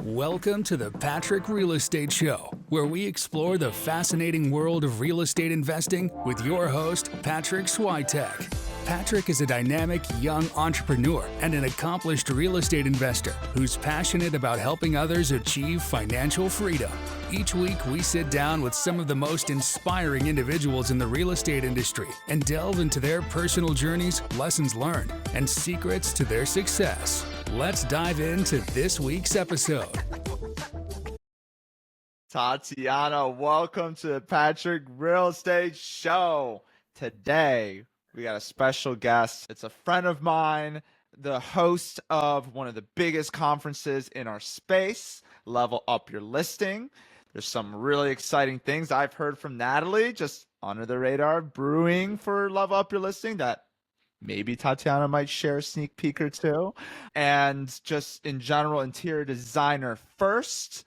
Welcome to the Patrick Real Estate Show, where we explore the fascinating world of real estate investing with your host, Patrick Switek. Patrick is a dynamic young entrepreneur and an accomplished real estate investor who's passionate about helping others achieve financial freedom. Each week, we sit down with some of the most inspiring individuals in the real estate industry and delve into their personal journeys, lessons learned, and secrets to their success. Let's dive into this week's episode. Tatiana, welcome to the Patrick Real Estate Show. Today, we got a special guest. It's a friend of mine, the host of one of the biggest conferences in our space, Level Up Your Listing. There's some really exciting things I've heard from Natalie, just under the radar, brewing for Level Up Your Listing that maybe Tatiana might share a sneak peek or two. And just in general, interior designer first,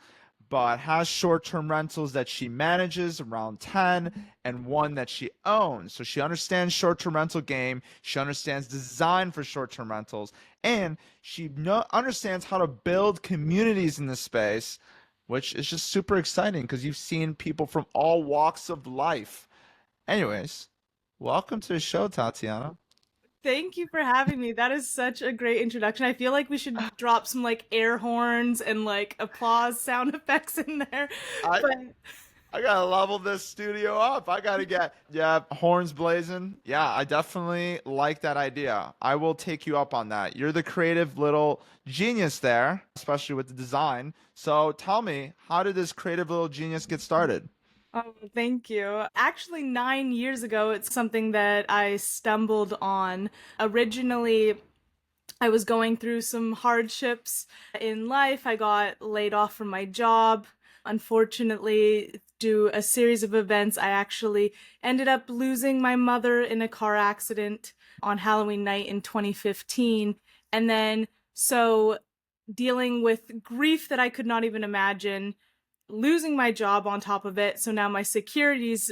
but has short-term rentals that she manages, around 10, and one that she owns. So she understands short-term rental game. She understands design for short-term rentals. And she understands how to build communities in this space, which is just super exciting because you've seen people from all walks of life. Anyways, welcome to the show, Tatiana. Thank you for having me. That is such a great introduction. I feel like we should drop some like air horns and like applause sound effects in there. I gotta level this studio up. I gotta get, horns blazing. Yeah, I definitely like that idea. I will take you up on that. You're the creative little genius there, especially with the design. So tell me, how did this creative little genius get started? Oh, thank you. Actually, 9 years ago, it's something that I stumbled on. Originally, I was going through some hardships in life. I got laid off from my job. Unfortunately, due to a series of events, I actually ended up losing my mother in a car accident on Halloween night in 2015. And then, so dealing with grief that I could not even imagine, losing my job on top of it. So now my security's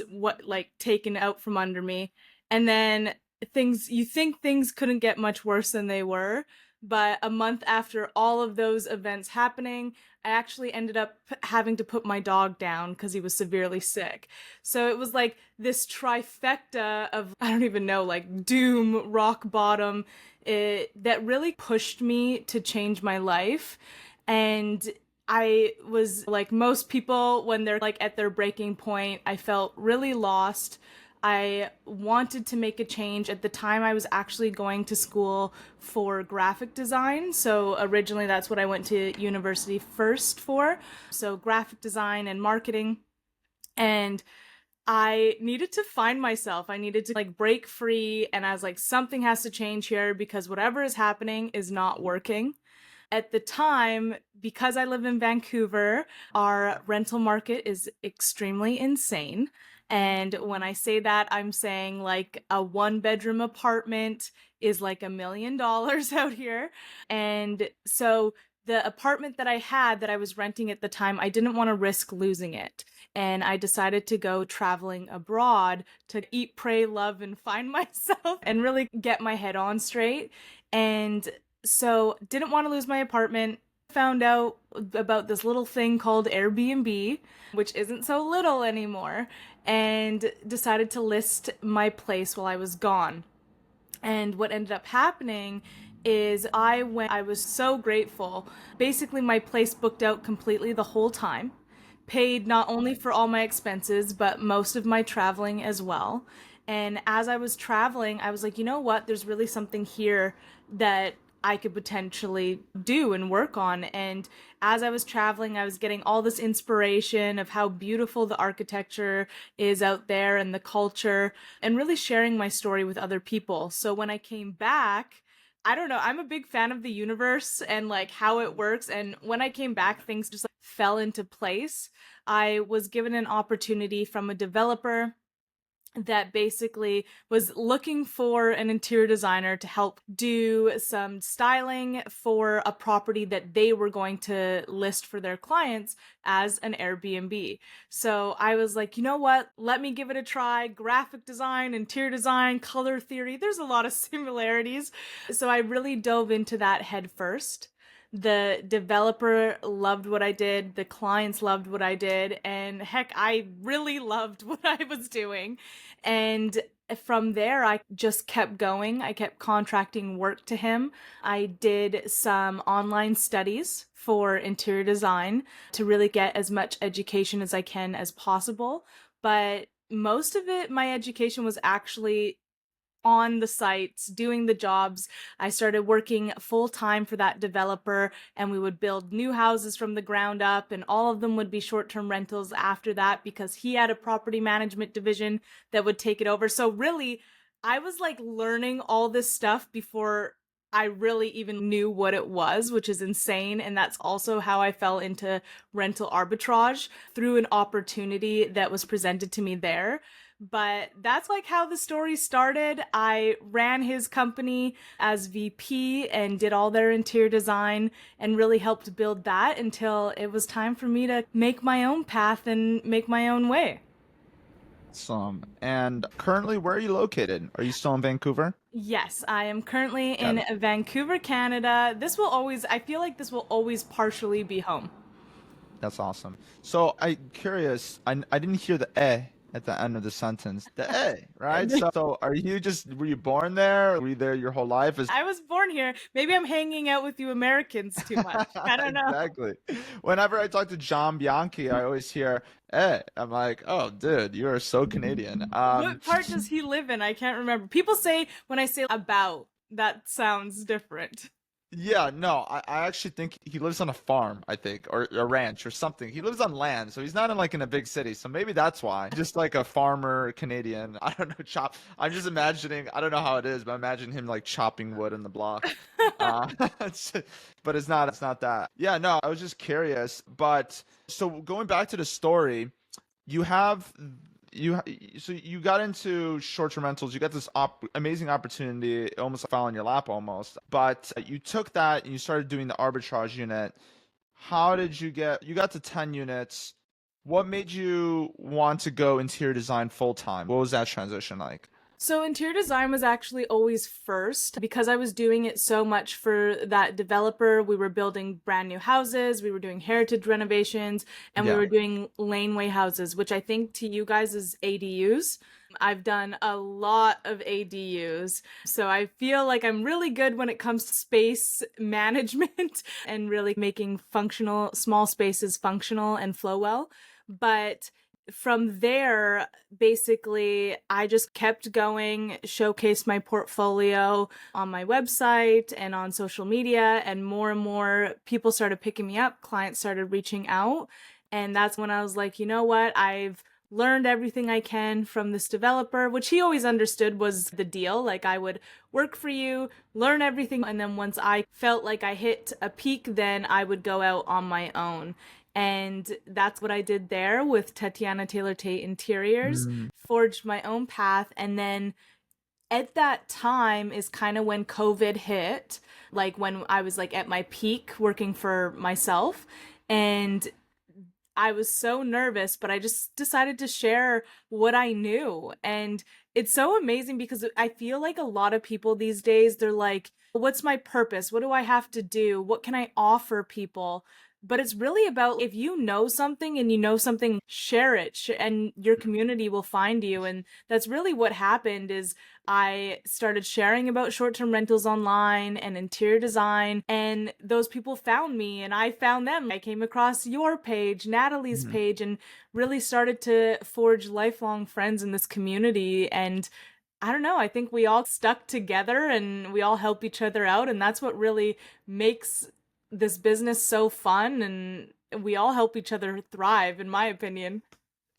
taken out from under me. And then you think things couldn't get much worse than they were. But a month after all of those events happening, I actually ended up having to put my dog down because he was severely sick. So it was like this trifecta of, I don't even know, like doom, rock bottom, that really pushed me to change my life. And I was like most people when they're like at their breaking point. I felt really lost. I wanted to make a change. At the time, I was actually going to school for graphic design. So originally that's what I went to university first for. So graphic design and marketing. And I needed to find myself. I needed to like break free. And I was like, something has to change here because whatever is happening is not working. At the time, because I live in Vancouver, our rental market is extremely insane. And when I say that, I'm saying like a 1-bedroom apartment is like $1 million out here. And so the apartment that I had that I was renting at the time, I didn't want to risk losing it. And I decided to go traveling abroad to eat, pray, love, and find myself and really get my head on straight. And so didn't want to lose my apartment. Found out about this little thing called Airbnb, which isn't so little anymore, and decided to list my place while I was gone. And what ended up happening is I was so grateful. Basically, my place booked out completely the whole time, paid not only for all my expenses, but most of my traveling as well. And as I was traveling, I was like, you know what? There's really something here that I could potentially do and work on. And as I was traveling, I was getting all this inspiration of how beautiful the architecture is out there and the culture, and really sharing my story with other people. So when I came back, I don't know, I'm a big fan of the universe and like how it works. And when I came back, things just like fell into place. I was given an opportunity from a developer that basically was looking for an interior designer to help do some styling for a property that they were going to list for their clients as an Airbnb. So I was like, you know what? Let me give it a try. Graphic design, interior design, color theory. There's a lot of similarities. So I really dove into that head first. The developer loved what I did, the clients loved what I did, and heck, I really loved what I was doing. And from there, I just kept going. I kept contracting work to him. I did some online studies for interior design to really get as much education as I can as possible. But most of it, my education was actually on the sites, doing the jobs. I started working full time for that developer, and we would build new houses from the ground up, and all of them would be short-term rentals after that because he had a property management division that would take it over. So really, I was like learning all this stuff before I really even knew what it was, which is insane. And that's also how I fell into rental arbitrage through an opportunity that was presented to me there. But that's like how the story started. I ran his company as VP and did all their interior design and really helped build that until it was time for me to make my own path and make my own way. Awesome. And currently, where are you located? Are you still in Vancouver? Yes, I am currently Got in it. Vancouver, Canada. I feel like this will always partially be home. That's awesome. So I'm curious, I didn't hear the at the end of the sentence. The right? So were you born there? Were you there your whole life? I was born here. Maybe I'm hanging out with you Americans too much. I don't know. Exactly. Whenever I talk to John Bianchi, I always hear, eh. I'm like, oh, dude, you are so Canadian. What part does he live in? I can't remember. People say when I say about, that sounds different. Yeah, no, I actually think he lives on a farm, I think, or a ranch or something. He lives on land, so he's not in a big city. So maybe that's why. Just like a farmer Canadian. I don't know, I'm just imagining, I don't know how it is, but imagine him like chopping wood in the block. Uh, but it's not that. Yeah, no, I was just curious. But so going back to the story, you have you so you got into short-term rentals. You got this amazing opportunity. It almost fell in your lap almost, but you took that and you started doing the arbitrage unit. How did you got to 10 units? What made you want to go interior design full time? What was that transition like? So interior design was actually always first because I was doing it so much for that developer. We were building brand new houses, we were doing heritage renovations, and we Yeah. were doing laneway houses, which I think to you guys is ADUs. I've done a lot of ADUs, so I feel like I'm really good when it comes to space management and really making functional, small spaces functional and flow well. But from there, basically, I just kept going, showcased my portfolio on my website and on social media, and more people started picking me up, clients started reaching out. And that's when I was like, you know what? I've learned everything I can from this developer, which he always understood was the deal. Like, I would work for you, learn everything, and then once I felt like I hit a peak, then I would go out on my own. And that's what I did there with Tatianna Taylor-Tait Interiors, Mm. forged my own path. And then at that time is kind of when COVID hit, like when I was like at my peak working for myself. And I was so nervous, but I just decided to share what I knew. And it's so amazing because I feel like a lot of people these days, they're like, what's my purpose? What do I have to do? What can I offer people? But it's really about if you know something and you know something, share it, and your community will find you. And that's really what happened is I started sharing about short-term rentals online and interior design, and those people found me and I found them. I came across your page, Natalie's Mhm. page, and really started to forge lifelong friends in this community. And I don't know, I think we all stuck together and we all help each other out, and that's what really makes this business so fun, and we all help each other thrive, in my opinion.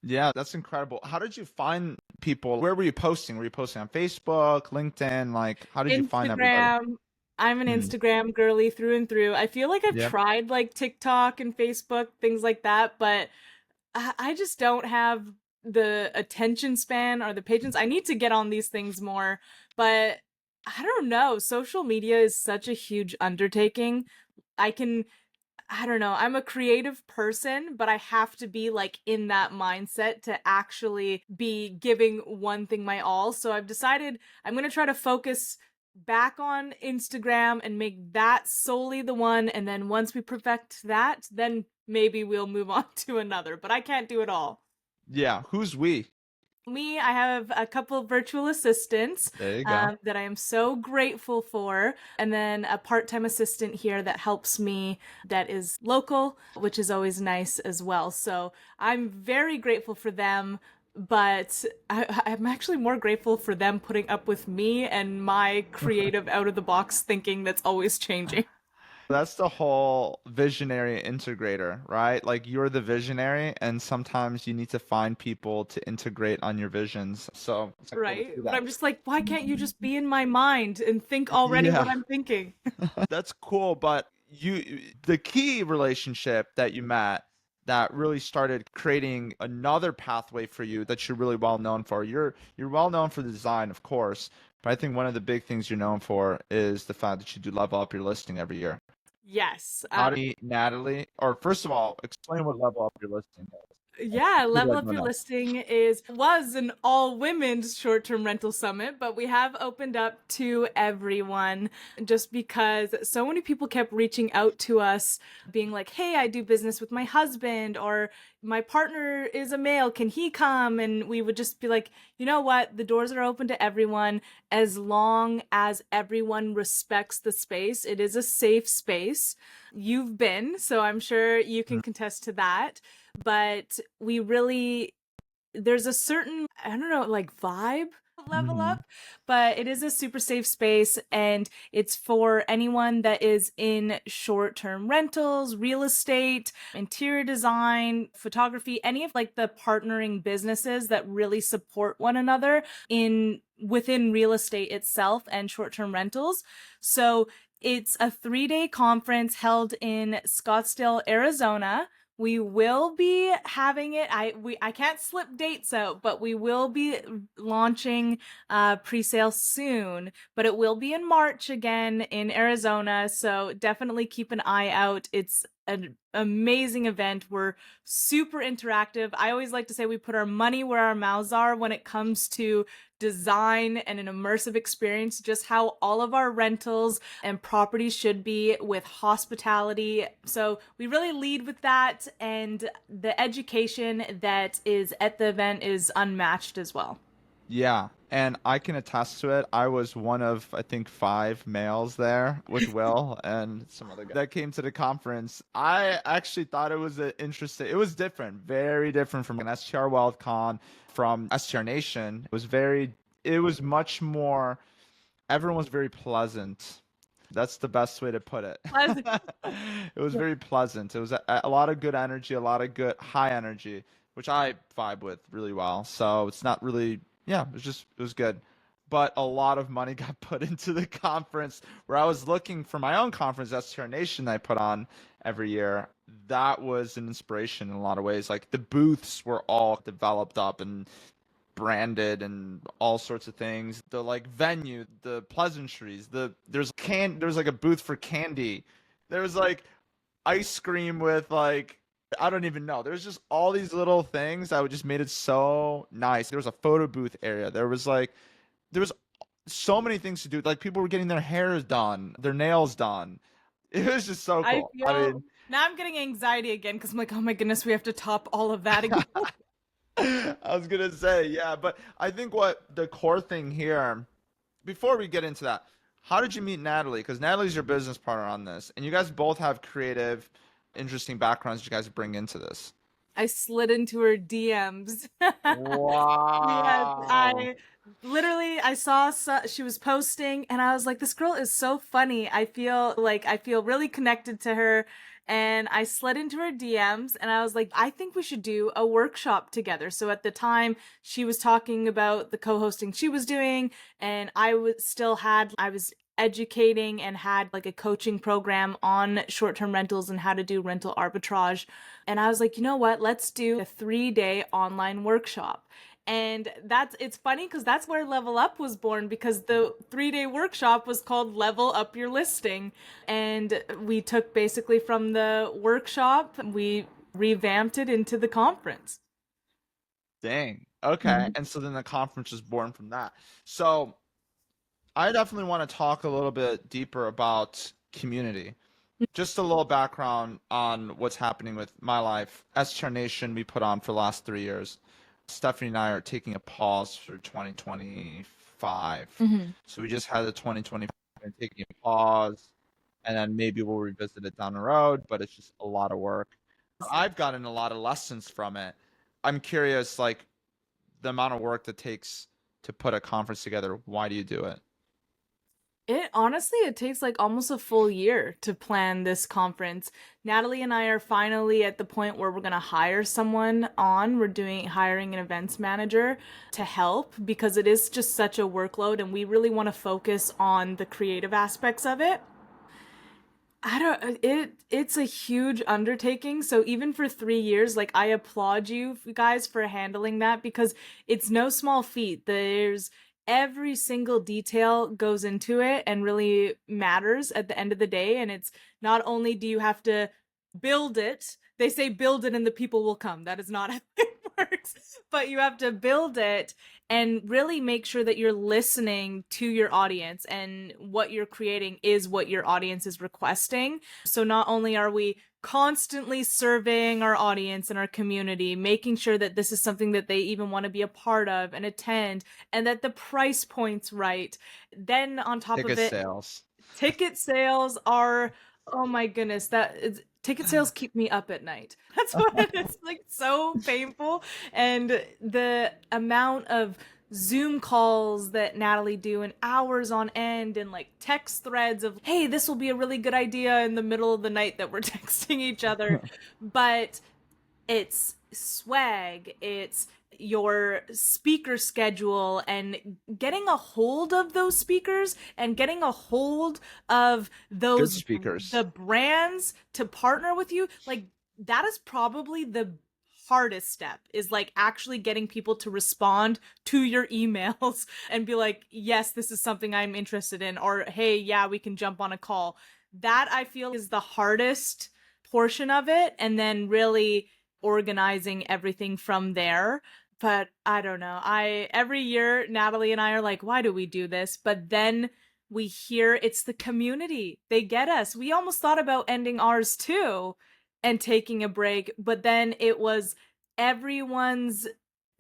Yeah, that's incredible. How did you find people? Where were you posting? Were you posting on Facebook, LinkedIn? Like, how did you find everybody? Instagram. I'm an Mm. Instagram girly through and through. I feel like I've Yep. tried like TikTok and Facebook, things like that, but I just don't have the attention span or the patience. I need to get on these things more, but I don't know. Social media is such a huge undertaking. I can I don't know. I'm a creative person, but I have to be like in that mindset to actually be giving one thing my all. So I've decided I'm going to try to focus back on Instagram and make that solely the one. And then once we perfect that, then maybe we'll move on to another. But I can't do it all. Yeah. Who's we? Me, I have a couple of virtual assistants There you go. that I am so grateful for. And then a part-time assistant here that helps me that is local, which is always nice as well. So I'm very grateful for them. But I'm actually more grateful for them putting up with me and my creative out of the box thinking that's always changing. That's the whole visionary integrator, right? Like you're the visionary, and sometimes you need to find people to integrate on your visions. So it's like cool to Right? see But that. I'm just like, why can't you just be in my mind and think already what Yeah, I'm thinking? that's cool. But the key relationship that you met that really started creating another pathway for you that you're really well known for. You're well known for the design, of course, but I think one of the big things you're known for is the fact that you do level up your listing every year. Yes. How do you, Natalie? Or first of all, explain what level up your listing is. Yeah, People Level that Up don't Your know. Listing was an all women's short-term rental summit, but we have opened up to everyone just because so many people kept reaching out to us being like, "Hey, I do business with my husband," or "My partner is a male, can he come?" And we would just be like, "You know what? The doors are open to everyone as long as everyone respects the space. It is a safe space." You've been, so I'm sure you can contest to that. But we really, there's a certain, I don't know, like vibe of Level Mm-hmm. Up, but it is a super safe space and it's for anyone that is in short-term rentals, real estate, interior design, photography, any of like the partnering businesses that really support one another in within real estate itself and short-term rentals. So it's a 3-day conference held in Scottsdale, Arizona. We will be having it. I can't slip dates out, but we will be launching pre-sale soon. But it will be in March again in Arizona, so definitely keep an eye out. It's an amazing event. We're super interactive. I always like to say we put our money where our mouths are when it comes to design and an immersive experience, just how all of our rentals and properties should be with hospitality. So we really lead with that, and the education that is at the event is unmatched as well. Yeah, and I can attest to it. I was one of, I think, 5 males there with Will and some other guy that came to the conference. I actually thought it was it was different, very different from an STR WorldCon, from STR Nation. It was much more, everyone was very pleasant. That's the best way to put it. Pleasant. It was very pleasant. It was a lot of good energy, a lot of good high energy, which I vibe with really well. So it's not really, yeah, it was good. But a lot of money got put into the conference where I was looking for my own conference, STR Nation, that I put on every year. That was an inspiration in a lot of ways. Like the booths were all developed up and branded and all sorts of things. The like venue, the pleasantries, there's like a booth for candy. There was like ice cream with like, I don't even know. There's just all these little things that would just made it so nice. There was a photo booth area. There was so many things to do. Like people were getting their hair done, their nails done. It was just so I cool. I feel mean, now I'm getting anxiety again because I'm like, oh my goodness, we have to top all of that again. I was gonna say, yeah, but I think what the core thing here, before we get into that, how did you meet Natalie? Because Natalie's your business partner on this, and you guys both have creative, interesting backgrounds you guys bring into this. I slid into her DMs. Yes, Wow. I literally I saw she was posting and I was like, this girl is so funny. I feel really connected to her, and I slid into her DMs and I was like, I think we should do a workshop together. So at the time she was talking about the co-hosting she was doing, and I was educating and had like a coaching program on short-term rentals and how to do rental arbitrage. And I was like, you know what? Let's do a 3-day online workshop. And it's funny because that's where Level Up was born, because the 3-day workshop was called Level Up Your Listing. And we took basically from the workshop, we revamped it into the conference. Dang. Okay. And so then the conference was born from that. So I definitely want to talk a little bit deeper about community. Just a little background on what's happening with my life. STR Nation we put on for the last 3 years. Stephanie and I are taking a pause for 2025. Mhm. So we just had the 2025 and taking a pause, and then maybe we'll revisit it down the road, but it's just a lot of work. I've gotten a lot of lessons from it. I'm curious, like the amount of work that takes to put a conference together. Why do you do it? It honestly, it takes like almost a full year to plan this conference. Natalie and I are finally at the point where we're going to hire someone on. We're doing hiring an events manager to help because it is just such a workload and we really want to focus on the creative aspects of it. I don't it's a huge undertaking. So even for 3 years, like I applaud you guys for handling that because it's no small feat. There's every single detail goes into it and really matters at the end of the day. And it's not only do you have to build it, they say build it and the people will come. That is not how it works. But you have to build it and really make sure that you're listening to your audience and what you're creating is what your audience is requesting. So not only are we constantly surveying our audience and our community, making sure that this is something that they even want to be a part of and attend, and that the price point's right. Then on top of Ticket it, sales. ticket sales are, oh my goodness, that is, ticket sales keep me up at night. That's what it's like so painful. And the amount of Zoom calls that Natalie do and hours on end and like text threads of, hey, this will be a really good idea in the middle of the night that we're texting each other. But it's swag, it's your speaker schedule and getting a hold of those speakers and getting a hold of Good those speakers. the brands to partner with you. Like that is probably the hardest step, is like actually getting people to respond to your emails and be like, yes, this is something I'm interested in, or hey, yeah, we can jump on a call. That I feel is the hardest portion of it, and then really organizing everything from there. But I don't know. Every year Natalie and I are like, why do we do this? But then we hear it's the community. They get us. We almost thought about ending ours too and taking a break, but then it was everyone's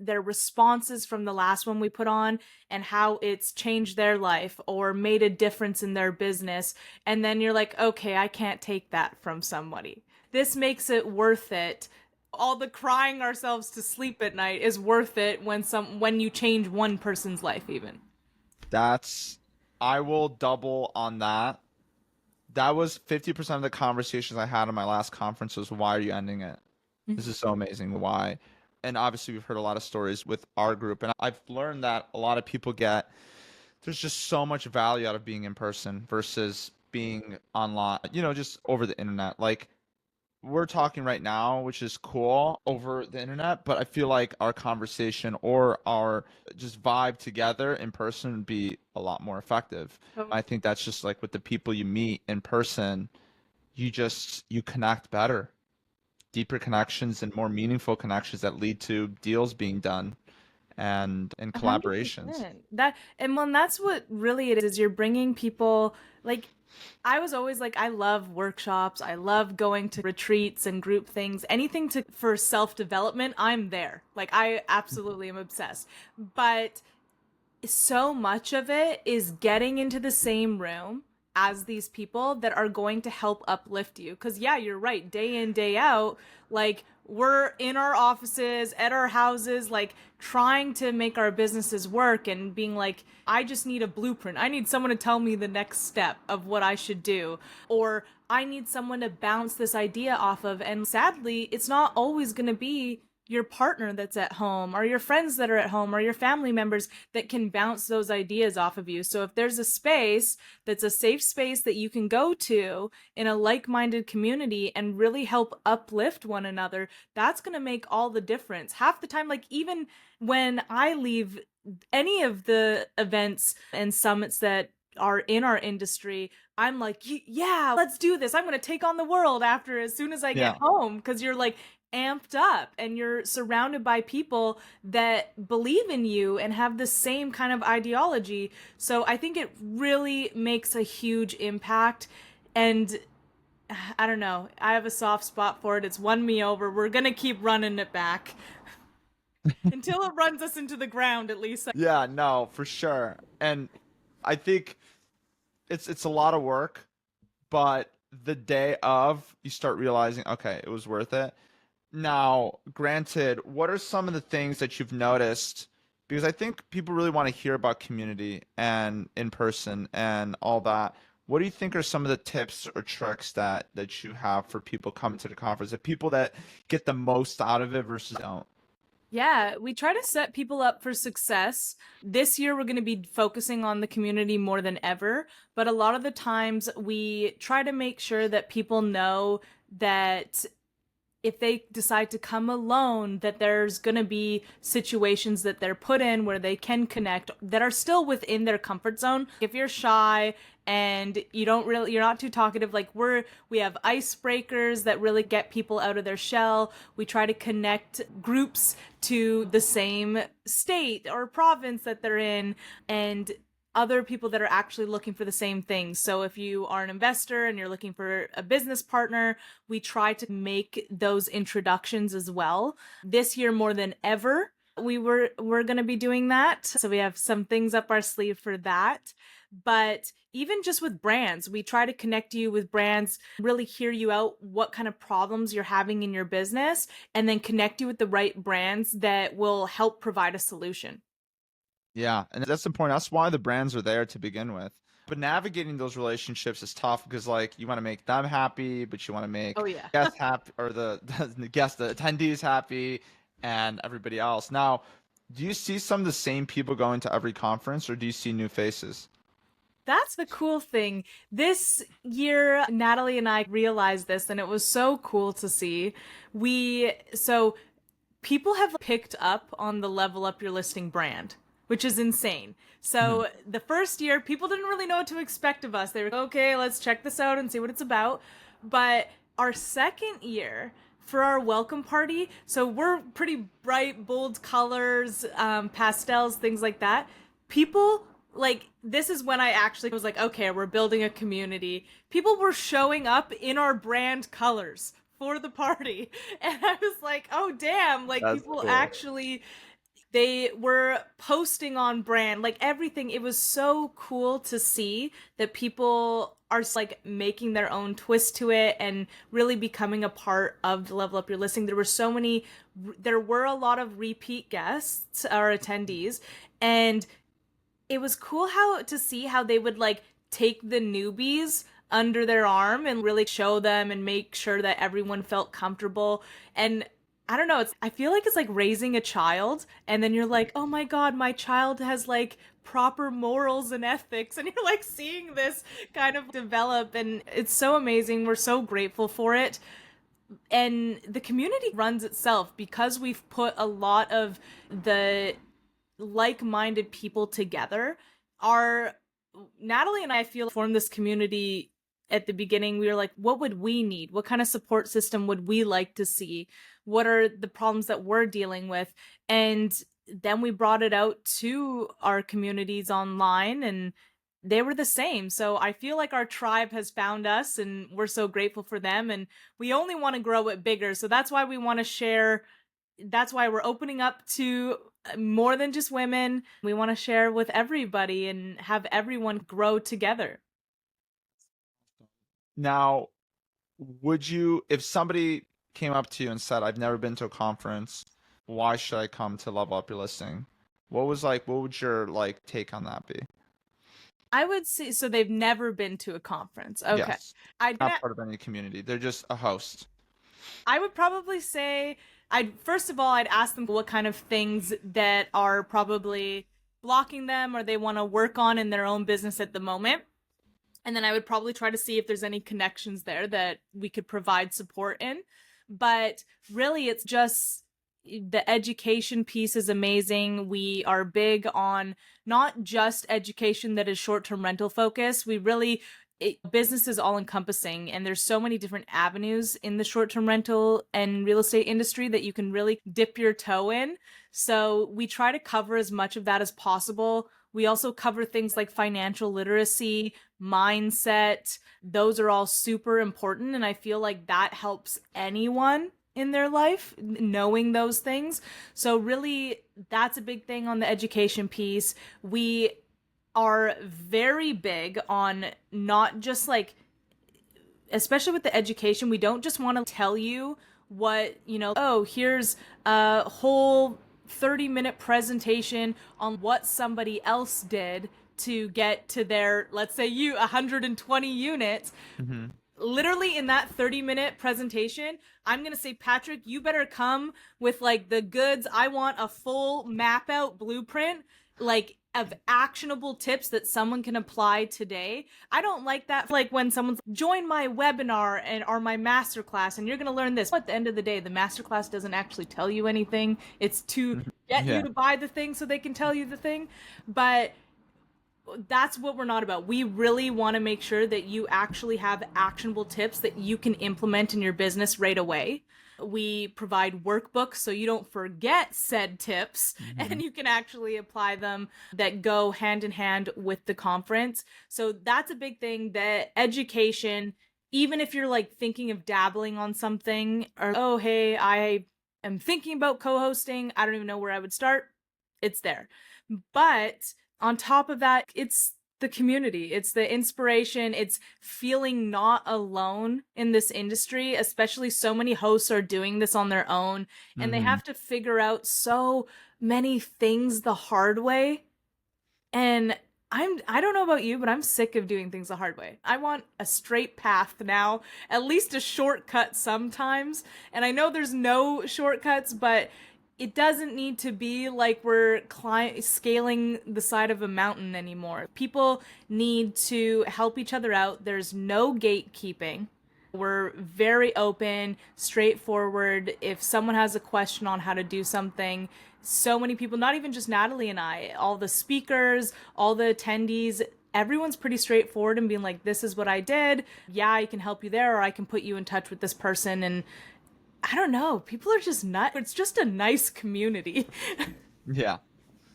their responses from the last one we put on and how it's changed their life or made a difference in their business. And then you're like, okay, I can't take that from somebody. This makes it worth it. All the crying ourselves to sleep at night is worth it when you change one person's life even. That's, I will double on that. That was 50% of the conversations I had in my last conference was, why are you ending it? This is so amazing. Why? And obviously we've heard a lot of stories with our group, and I've learned that a lot of people there's just so much value out of being in person versus being online, just over the internet. Like we're talking right now, which is cool over the internet, but I feel like our conversation or our just vibe together in person would be a lot more effective. I think that's just like with the people you meet in person, you connect better, deeper connections and more meaningful connections that lead to deals being done and collaborations. 100%. That and when that's what really it is, you're bringing people like I was always like, I love workshops. I love going to retreats and group things. Anything for self-development, I'm there. Like I absolutely am obsessed. But so much of it is getting into the same room as these people that are going to help uplift you. Because yeah, you're right. Day in, day out, like we're in our offices, at our houses, like trying to make our businesses work and being like, I just need a blueprint. I need someone to tell me the next step of what I should do. Or I need someone to bounce this idea off of. And sadly, it's not always going to be your partner that's at home or your friends that are at home or your family members that can bounce those ideas off of you. So if there's a space that's a safe space that you can go to in a like-minded community and really help uplift one another, that's going to make all the difference. Half the time, like even when I leave any of the events and summits that are in our industry, I'm like, yeah, let's do this. I'm going to take on the world as soon as I get Yeah. home, because you're like amped up and you're surrounded by people that believe in you and have the same kind of ideology. So I think it really makes a huge impact. And I don't know, I have a soft spot for it. It's won me over. We're going to keep running it back until it runs us into the ground, at least. Yeah, no, for sure. And I think it's a lot of work, but the day of, you start realizing, okay, it was worth it. Now, granted, what are some of the things that you've noticed? Because I think people really want to hear about community and in person and all that. What do you think are some of the tips or tricks that you have for people coming to the conference, the people that get the most out of it versus don't? Yeah, we try to set people up for success. This year, we're going to be focusing on the community more than ever. But a lot of the times, we try to make sure that people know that if they decide to come alone, that there's going to be situations that they're put in where they can connect that are still within their comfort zone. If you're shy and you're not too talkative, like we have icebreakers that really get people out of their shell. We try to connect groups to the same state or province that they're in, and other people that are actually looking for the same things. So if you are an investor and you're looking for a business partner, we try to make those introductions as well. This year more than ever, we're going to be doing that. So we have some things up our sleeve for that. But even just with brands, we try to connect you with brands, really hear you out, what kind of problems you're having in your business, and then connect you with the right brands that will help provide a solution. Yeah, and that's the point. That's why the brands are there to begin with. But navigating those relationships is tough because, like, you want to make them happy, but you want to make Oh yeah. guests happy, or the guests, the attendees happy, and everybody else. Now, do you see some of the same people going to every conference, or do you see new faces? That's the cool thing. This year, Natalie and I realized this, and it was so cool to see. So people have picked up on the Level Up Your Listing brand, which is insane. So the first year, people didn't really know what to expect of us. They were, okay, let's check this out and see what it's about. But our second year, for our welcome party, so we're pretty bright, bold colors, pastels, things like that. People, like, this is when I actually was like, okay, we're building a community. People were showing up in our brand colors for the party. And I was like, oh, damn, like, That's people cool. actually, they were posting on brand, like everything. It was so cool to see that people are like making their own twist to it and really becoming a part of the Level Up Your Listing. There were a lot of repeat guests or attendees, and it was cool to see how they would like take the newbies under their arm and really show them and make sure that everyone felt comfortable. And I don't know, I feel like it's like raising a child, and then you're like, oh my God, my child has like proper morals and ethics, and you're like seeing this kind of develop, and it's so amazing. We're so grateful for it. And the community runs itself because we've put a lot of the like-minded people together. Our Natalie and I feel formed this community at the beginning. We were like, what would we need? What kind of support system would we like to see? What are the problems that we're dealing with? And then we brought it out to our communities online, and they were the same. So I feel like our tribe has found us, and we're so grateful for them. And we only want to grow it bigger. So that's why we want to share. That's why we're opening up to more than just women. We want to share with everybody and have everyone grow together. Now, would you, if somebody came up to you and said, I've never been to a conference, why should I come to Level Up Your Listing? What would your like take on that be? I would say, so they've never been to a conference. Okay. Yes. Not part of any community. They're just a host. I would probably say, first of all, I'd ask them what kind of things that are probably blocking them or they want to work on in their own business at the moment. And then I would probably try to see if there's any connections there that we could provide support in. But really, it's just the education piece is amazing. We are big on not just education that is short-term rental focused. We really business is all encompassing, and there's so many different avenues in the short-term rental and real estate industry that you can really dip your toe in. So we try to cover as much of that as possible. We also cover things like financial literacy, mindset. Those are all super important, and I feel like that helps anyone in their life, knowing those things. So really, that's a big thing on the education piece. We are very big on not just like, especially with the education, we don't just want to tell you what, oh, here's a whole 30-minute presentation on what somebody else did to get to their, let's say 120 units. Mm-hmm. Literally in that 30-minute presentation, I'm going to say, Patrick, you better come with like the goods. I want a full map out blueprint, like of actionable tips that someone can apply today. I don't like that. Like when someone's join my webinar or my masterclass and you're going to learn this. At the end of the day, the masterclass doesn't actually tell you anything. It's to get you to buy the thing so they can tell you the thing. But that's what we're not about. We really want to make sure that you actually have actionable tips that you can implement in your business right away. We provide workbooks so you don't forget said tips and you can actually apply them that go hand in hand with the conference. So that's a big thing, that education, even if you're like thinking of dabbling on something or, oh, hey, I am thinking about co-hosting, I don't even know where I would start, it's there. But on top of that, it's the community, it's the inspiration, it's feeling not alone in this industry, especially so many hosts are doing this on their own and they have to figure out so many things the hard way. And I don't know about you, but I'm sick of doing things the hard way. I want a straight path now, at least a shortcut sometimes. And I know there's no shortcuts, but it doesn't need to be like we're scaling the side of a mountain anymore. People need to help each other out. There's no gatekeeping. We're very open, straightforward. If someone has a question on how to do something, so many people, not even just Natalie and I, all the speakers, all the attendees, everyone's pretty straightforward and being like, this is what I did. Yeah, I can help you there, or I can put you in touch with this person. And I don't know, people are just nuts. It's just a nice community. Yeah.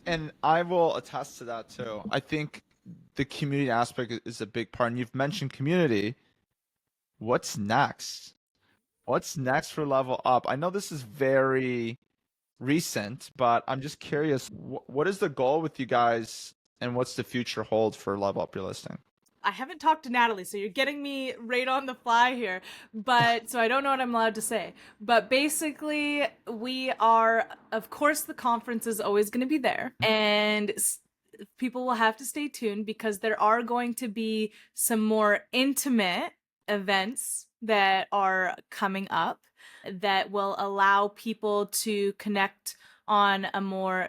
And I will attest to that too. I think the community aspect is a big part. And you've mentioned community. What's next? What's next for Level Up? I know this is very recent, but I'm just curious, what is the goal with you guys and what's the future hold for Level Up Real Estate? I haven't talked to Natalie, so you're getting me right on the fly here. But so I don't know what I'm allowed to say. But basically, we are, of course, the conference is always going to be there. And people will have to stay tuned because there are going to be some more intimate events that are coming up that will allow people to connect on a more,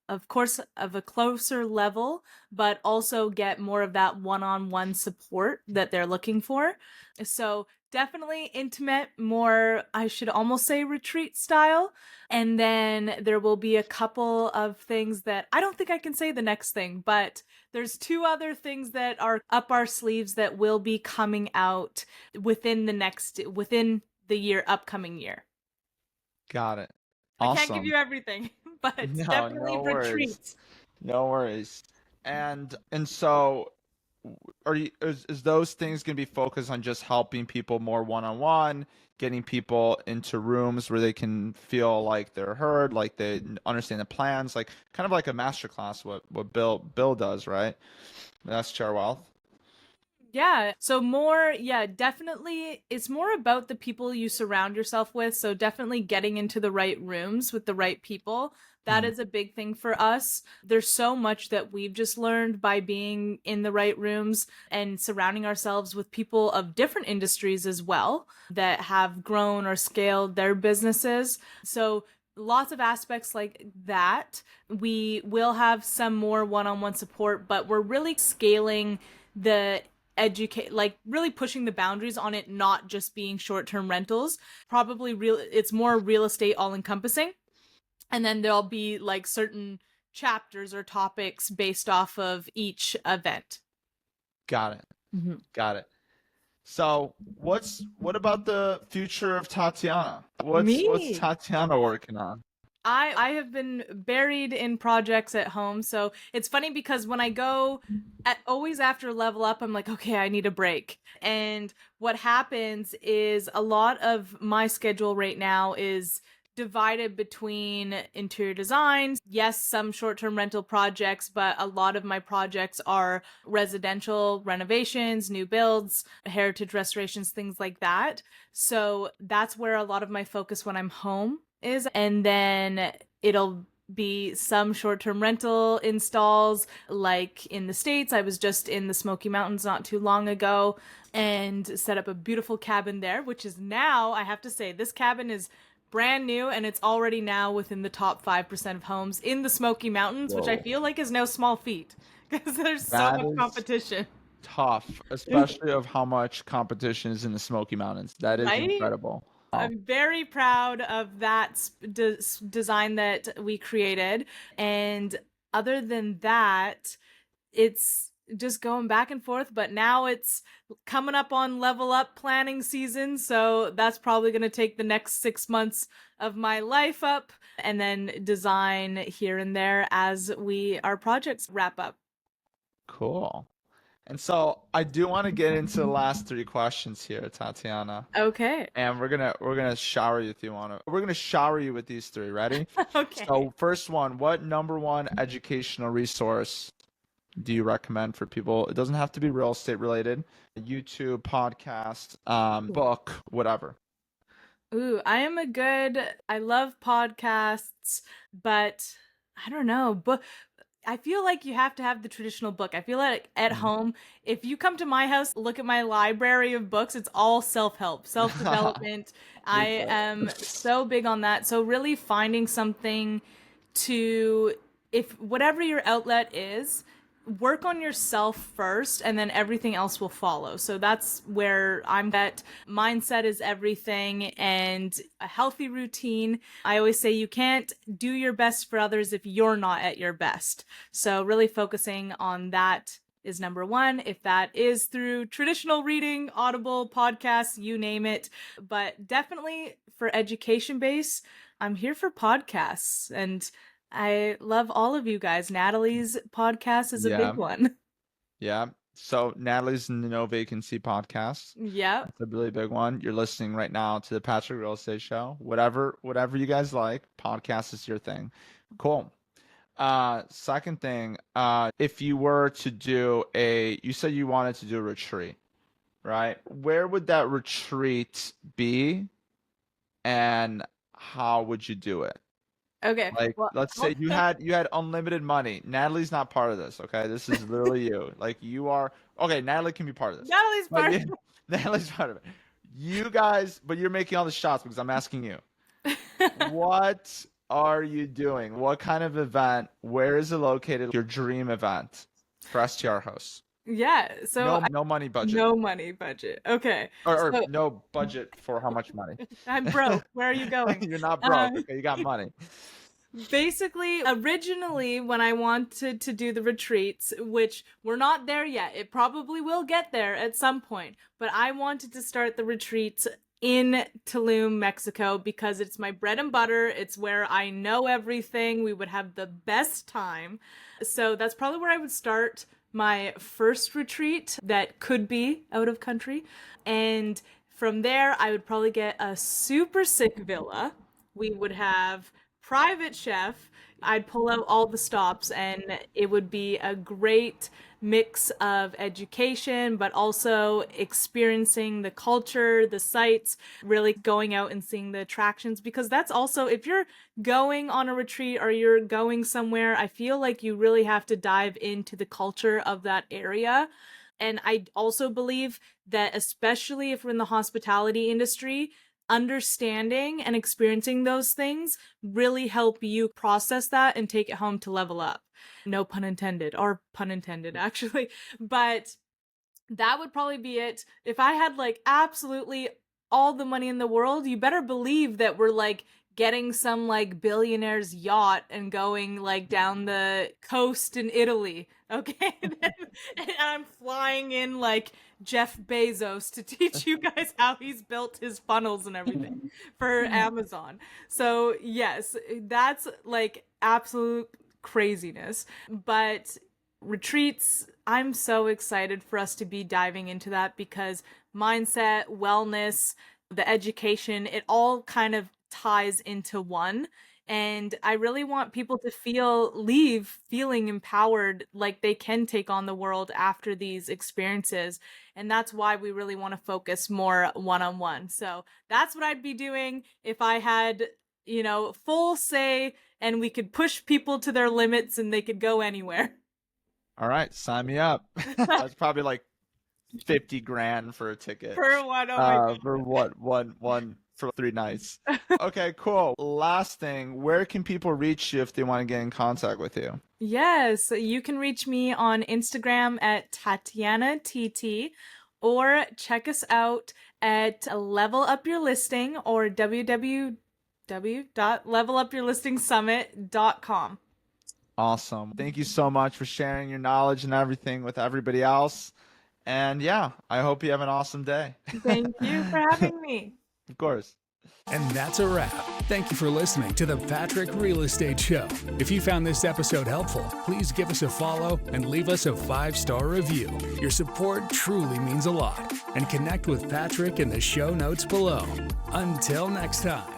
of course, of a closer level, but also get more of that one-on-one support that they're looking for. So definitely intimate, more, I should almost say retreat style. And then there will be a couple of things that I don't think I can say the next thing, but there's two other things that are up our sleeves that will be coming out within the upcoming year. Got it. Awesome. I can't give you everything, but it's definitely retreats. No worries. And so is those things going to be focused on just helping people more one-on-one, getting people into rooms where they can feel like they're heard, like they understand the plans, like kind of like a masterclass, what Bill does, right? That's STR Wealth. Yeah. So more, definitely it's more about the people you surround yourself with. So definitely getting into the right rooms with the right people. That is a big thing for us. There's so much that we've just learned by being in the right rooms and surrounding ourselves with people of different industries as well that have grown or scaled their businesses. So lots of aspects like that. We will have some more one-on-one support, but we're really scaling the really pushing the boundaries on it, not just being short-term rentals. It's more real estate all-encompassing. And then there'll be like certain chapters or topics based off of each event. Got it. Mhm. Got it. So what about the future of Tatiana? What's Me. Tatiana working on? I have been buried in projects at home. So it's funny because when I go always after level up, I'm like, okay, I need a break. And what happens is a lot of my schedule right now is divided between interior designs. Yes, some short-term rental projects, but a lot of my projects are residential renovations, new builds, heritage restorations, things like that. So that's where a lot of my focus when I'm home is. And then it'll be some short-term rental installs. Like in the States, I was just in the Smoky Mountains not too long ago and set up a beautiful cabin there, which is now, I have to say, this cabin is brand new and it's already now within the top 5% of homes in the Smoky Mountains, which I Whoa. feel like is no small feat because there's so That much is competition. tough, especially of how much competition is in the Smoky Mountains. That is Right? incredible. Oh, I'm very proud of that design that we created. And other than that, it's just going back and forth. But now it's coming up on level up planning season. So that's probably going to take the next 6 months of my life up and then design here and there as our projects wrap up. cool. And so I do want to get into the last three questions here, Tatiana. Okay. And we're gonna shower you with we're gonna shower you with these three. Ready? Okay. So first one, what number one educational resource do you recommend for people? It doesn't have to be real estate related. YouTube, podcast, book, whatever. Ooh, I love podcasts, but I don't know, but I feel like you have to have the traditional book. I feel like at Mhm. home, if you come to my house, look at my library of books, it's all self-help, self-development. Me I too. am so big on that. So really finding something to, if whatever your outlet is, work on yourself first and then everything else will follow. So that's where I'm at. Mindset is everything and a healthy routine. I always say you can't do your best for others if you're not at your best. So really focusing on that is number one. If that is through traditional reading, Audible, podcasts, you name it. But definitely for education base, I'm here for podcasts and I love all of you guys. Natalie's podcast is a Yeah, big one. yeah. So Natalie's No Vacancy podcast. Yep. It's a really big one. You're listening right now to the Patrick Real Estate Show. Whatever you guys like, podcast is your thing. Cool. Second thing, if you were to you said you wanted to do a retreat, right? Where would that retreat be and how would you do it? Okay. Like, Well, let's say you had unlimited money. Natalie's not part of this, okay? This is literally you. Like you are okay, Natalie can be part of this. Natalie's But part. Natalie's part of it. You guys, but you're making all the shots because I'm asking you. What are you doing? What kind of event? Where is it located? Your dream event for STR hosts. Yeah. So No money budget. no money budget. Okay. Or So no budget for how much money? I'm broke. Where are you going? You're not broke. Okay, you got money. Basically, originally, when I wanted to do the retreats, which we're not there yet, it probably will get there at some point, but I wanted to start the retreats in Tulum, Mexico, because it's my bread and butter. It's where I know everything. We would have the best time. So that's probably where I would start my first retreat that could be out of country. And from there, I would probably get a super sick villa. We would have private chef. I'd pull out all the stops and it would be a great mix of education, but also experiencing the culture, the sites, really going out and seeing the attractions. Because that's also, if you're going on a retreat or you're going somewhere, I feel like you really have to dive into the culture of that area. And I also believe that, especially if we're in the hospitality industry, understanding and experiencing those things really help you process that and take it home to level up. No pun intended, or pun intended, actually. But that would probably be it. If I had like absolutely all the money in the world, you better believe that we're like getting some like billionaire's yacht and going like down the coast in Italy, okay? And I'm flying in like Jeff Bezos to teach you guys how he's built his funnels and everything for Amazon. So yes, that's like absolute craziness. But retreats, I'm so excited for us to be diving into that, because mindset, wellness, the education, it all kind of ties into one. And I really want people to leave feeling empowered, like they can take on the world after these experiences. And that's why we really want to focus more one-on-one. So that's what I'd be doing if I had, full say and we could push people to their limits and they could go anywhere. All right, sign me up. That's probably like 50 grand for a ticket. For one, oh my God. For what? One for 3 nights. Okay, cool. Last thing, where can people reach you if they want to get in contact with you? Yes, you can reach me on Instagram at Tatianna Taylor-Tait, or check us out at Level Up Your Listing, or www.levelupyourlistingsummit.com. Awesome. Thank you so much for sharing your knowledge and everything with everybody else. And yeah, I hope you have an awesome day. Thank you for having me. Of course. And that's a wrap. Thank you for listening to the Patrick Real Estate Show. If you found this episode helpful, please give us a follow and leave us a 5-star review. Your support truly means a lot. And connect with Patrick in the show notes below. Until next time.